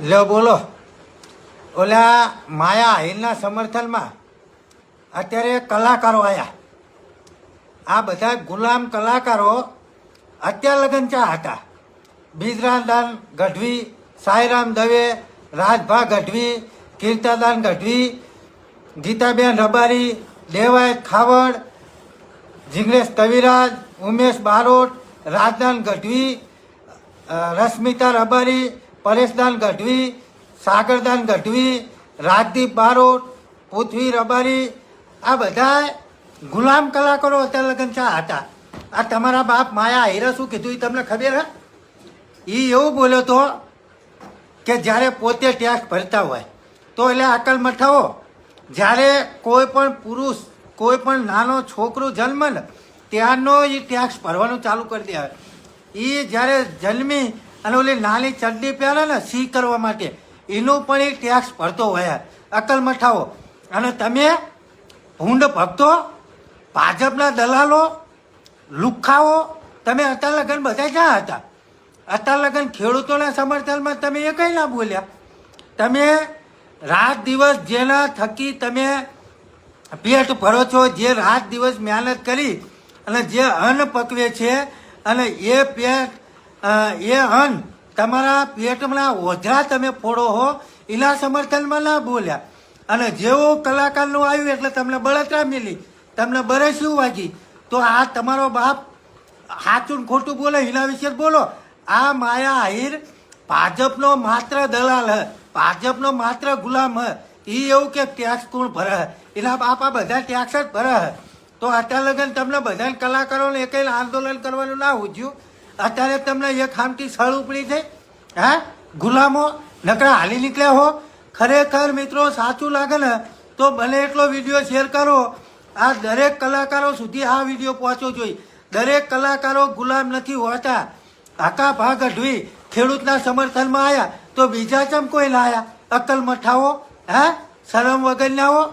લો બોલો. ઓલા માયા આહિરના સમર્થનમાં અત્યારે કલાકારો આવ્યા. આ બધા ગુલામ કલાકારો અત્યાર લગન ચા હતા. બિજરાદાન ગઢવી, સાંઈરામ દવે, રાજભા ગઢવી, કીર્તાદાન ગઢવી, ગીતાબેન રબારી, દેવાયત ખાવડ, જિગ્નેશ કવિરાજ, ઉમેશ બારોટ, રાજદાન ગઢવી, રશ્મિતા રબારી, પરેશદાન ગઢવી, સાગરદાન ગઢવી, રાજદીપ બારોટ, પૃથ્વી રબારી, આ બધા ગુલામ કલાકારો અત્યારે લગન ચા હતા. આ તમારા બાપ માયા હીરા શું કીધું એ તમને ખબર હે? એ એવું બોલ્યો તો કે જ્યારે પોતે ટેક્સ ભરતા હોય તો એટલે અકલ મઠાવો, જ્યારે કોઈ પણ પુરુષ કોઈ પણ નાનો છોકરો જન્મે ને ત્યારનો એ ટેક્સ ભરવાનું ચાલુ કરી દે. એ જ્યારે જન્મી અને ઓલી નાની ચડ્ડી પહેરે ને સી કરવા માટે એનું પણ એ ટેક્સ ભરતો હોય. અકલ મઠાવો. અને તમે ભૂંડ ભક્તો, ભાજપના દલાલો, લુખ્ખાઓ, તમે અત્યાર લગન બધા ક્યાં હતા? અત્યાર લગન ખેડૂતોના સમર્થનમાં તમે એ કંઈ ના બોલ્યા. તમે રાત દિવસ જેના થકી તમે પેટ ભરો છો, જે રાત દિવસ મહેનત કરી અને જે અન્ન પકવે છે અને એ પેટ એ અન્ન તમારા પેટના ઓઝરા તમે ફોડો હો, એના સમર્થનમાં ના બોલ્યા. અને જેવું કલાકારનું આવ્યું એટલે તમને બળતરા મિલી, તમને બરે શું વાગી. તો આ તમારો બાપ સાચું ખોટું બોલે એના વિશે બોલો. આ માયા આહિર ભાજપનો માત્ર દલાલ હે, ભાજપનો માત્ર ગુલામ હે. એ એવું કે ટેક્સ કોણ ભરે? એના બાપા બધા ટેક્સ જ ભરે. તો અત્યારે લગન તમને બધા કલાકારોને એક આંદોલન કરવાનું ના ઉજ્યું. અત્યારે તમને એક ખામટી સળ ઉપડી છે. હા, ગુલામો નકરા હાલી નીકળ્યા હો. ખરેખર મિત્રો સાચું લાગે ને તો બને એટલો વિડીયો શેર કરો. આ દરેક કલાકારો સુધી આ વિડીયો પહોંચવો જોઈએ. દરેક કલાકારો ગુલામ નથી હોતા. આકા ભાગ ગઢવી ખેડૂતના સમર્થનમાં આવ્યા તો બીજા ચમ કોઈ લાયા? અકલ મઠાવો, હા, શરમ વગર ના હો.